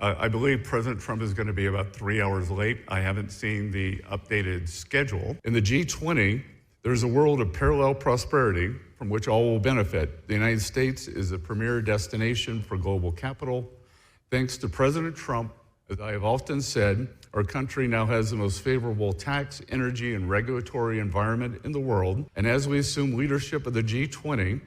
I believe President Trump is going to be about 3 hours late. I haven't seen the updated schedule. In the G20, there's a world of parallel prosperity from which all will benefit. The United States is a premier destination for global capital. Thanks to President Trump, as I have often said, our country now has the most favorable tax, energy, and regulatory environment in the world. And as we assume leadership of the G20,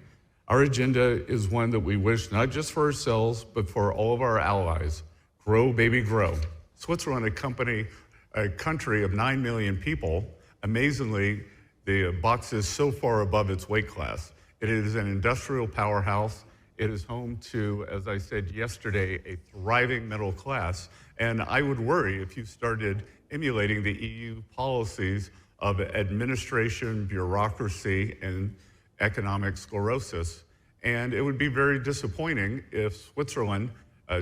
our agenda is one that we wish not just for ourselves, but for all of our allies. Grow, baby, grow. Switzerland, a country of 9 million people, amazingly, the box is so far above its weight class. It is an industrial powerhouse. It is home to, as I said yesterday, a thriving middle class. And I would worry if you started emulating the EU policies of administration, bureaucracy, and economic sclerosis. And it would be very disappointing if Switzerland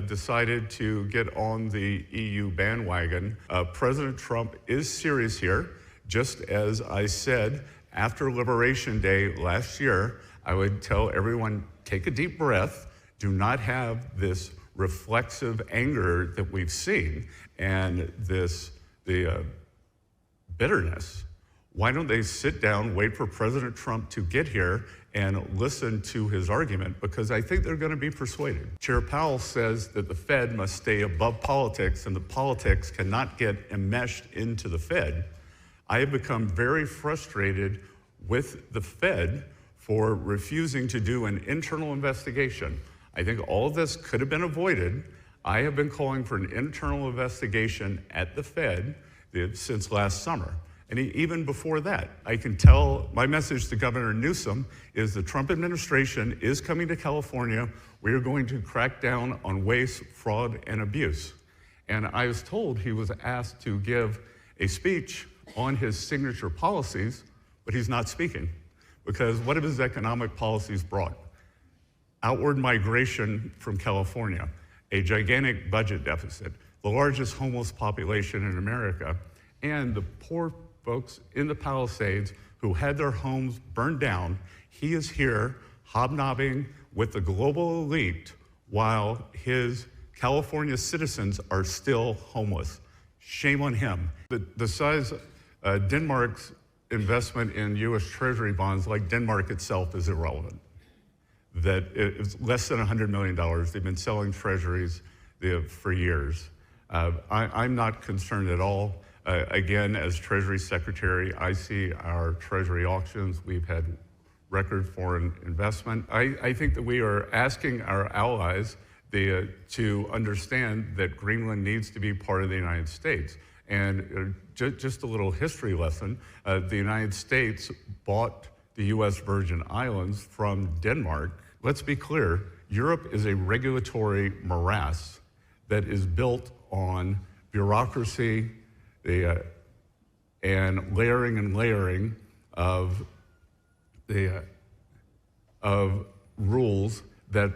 decided to get on the EU bandwagon. President Trump is serious here. Just as I said after Liberation Day last year, I would tell everyone, take a deep breath. Do not have this reflexive anger that we've seen and the bitterness. Why don't they sit down, wait for President Trump to get here and listen to his argument? Because I think they're going to be persuaded. Chair Powell says that the Fed must stay above politics and the politics cannot get enmeshed into the Fed. I have become very frustrated with the Fed for refusing to do an internal investigation. I think all of this could have been avoided. I have been calling for an internal investigation at the Fed since last summer. And even before that, I can tell my message to Governor Newsom is the Trump administration is coming to California. We are going to crack down on waste, fraud, and abuse. And I was told he was asked to give a speech on his signature policies, but he's not speaking. Because what have his economic policies brought? Outward migration from California, a gigantic budget deficit, the largest homeless population in America, and the poor folks in the Palisades who had their homes burned down. He is here hobnobbing with the global elite while his California citizens are still homeless. Shame on him. The size Denmark's investment in U.S. Treasury bonds, like Denmark itself, is irrelevant. That it's less than $100 million. They've been selling treasuries for years. I'm not concerned at all. Again, as Treasury Secretary, I see our Treasury auctions. We've had record foreign investment. I think that we are asking our allies to understand that Greenland needs to be part of the United States. And just a little history lesson, the United States bought the U.S. Virgin Islands from Denmark. Let's be clear, Europe is a regulatory morass that is built on bureaucracy, and layering of rules that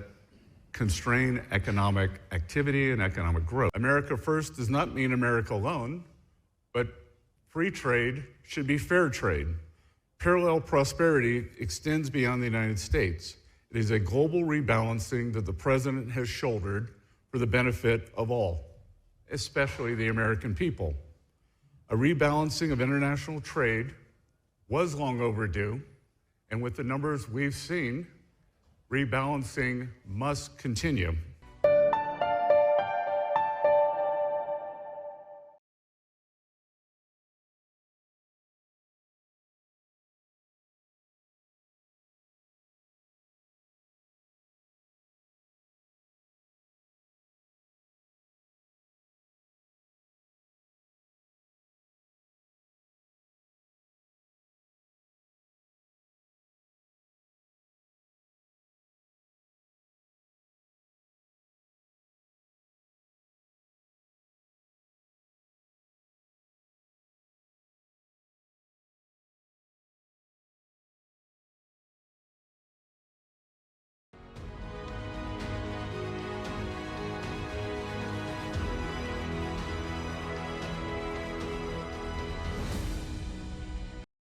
constrain economic activity and economic growth. America first does not mean America alone, but free trade should be fair trade. Parallel prosperity extends beyond the United States. It is a global rebalancing that the president has shouldered for the benefit of all, especially the American people. A rebalancing of international trade was long overdue, and with the numbers we've seen, rebalancing must continue.